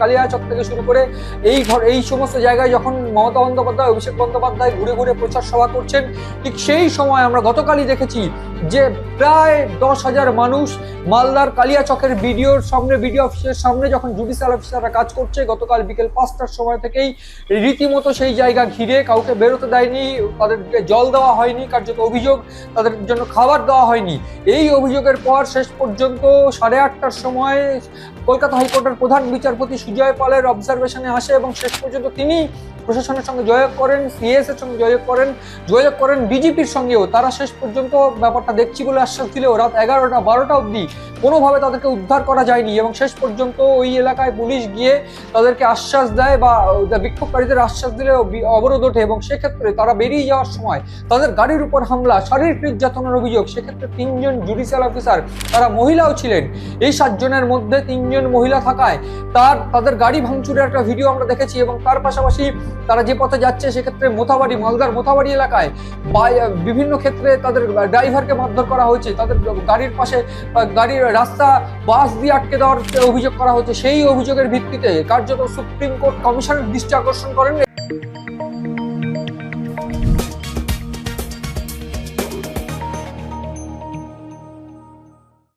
কালিয়াচক থেকে শুরু করে এই সমস্ত জায়গায় যখন মমতা বন্দ্যোপাধ্যায়, অভিষেক বন্দ্যোপাধ্যায় ঘুরে ঘুরে প্রচার সভা করছেন, ঠিক সেই সময় আমরা গতকালই দেখেছি যে প্রায় 10,000 মানুষ মালদার কালিয়াচকের বিডিও অফিসের সামনে যখন জুডিশিয়াল অফিসাররা কাজ করছে, গতকাল বিকেল 5টার সময় থেকেই রীতিমতো সেই জায়গা ঘিরে কাউকে বেরোতে দেয়নি, তাদেরকে জল দেওয়া হয়নি, কার্যত অভিযোগ তাদের জন্য খাবার দেওয়া হয়নি। এই অভিযোগের পর শেষ পর্যন্ত 8:30টার সময় কলকাতা হাইকোর্টের প্রধান বিচারপতি সুজয় পালের অবজারভেশনে আসে এবং শেষ পর্যন্ত তিনি প্রশাসনের সঙ্গে যোগাযোগ করেন, সিএস এর সঙ্গে যোগাযোগ করেন বিজেপির সঙ্গেও। তারা শেষ পর্যন্ত ব্যাপারটা দেখছি বলে আশ্বাস দিলেও রাত 11টা 12টা অবধি কোনোভাবে তাদেরকে উদ্ধার করা যায়নি এবং শেষ পর্যন্ত ওই এলাকায় পুলিশ গিয়ে তাদেরকে আশ্বাস দেয় বা বিক্ষোভকারীদের আশ্বাস দিলে অবরোধ ওঠে এবং সেক্ষেত্রে তারা বেরিয়ে যাওয়ার সময় তাদের গাড়ির উপর হামলা, শারীরিক নির্যাতনের অভিযোগ। সেক্ষেত্রে 3জন জুডিশিয়াল অফিসার, তারা মহিলাও ছিলেন। এই 7 জনের মধ্যে 3জন মহিলা থাকায় তাদের গাড়ি ভাঙচুরের একটা ভিডিও আমরা দেখেছি এবং তার পাশাপাশি তারা যে পথে যাচ্ছে সেক্ষেত্রে মালদার মোথাবাড়ি এলাকায় বিভিন্ন ক্ষেত্রে তাদের ড্রাইভারকে মারধর করা হয়েছে, তাদের গাড়ির পাশে গাড়ির রাস্তা বাস দিয়ে আটকে দেওয়ার অভিযোগ করা হচ্ছে। সেই অভিযোগের ভিত্তিতে কার্যত সুপ্রিম কোর্ট কমিশনের দৃষ্টি আকর্ষণ করেন।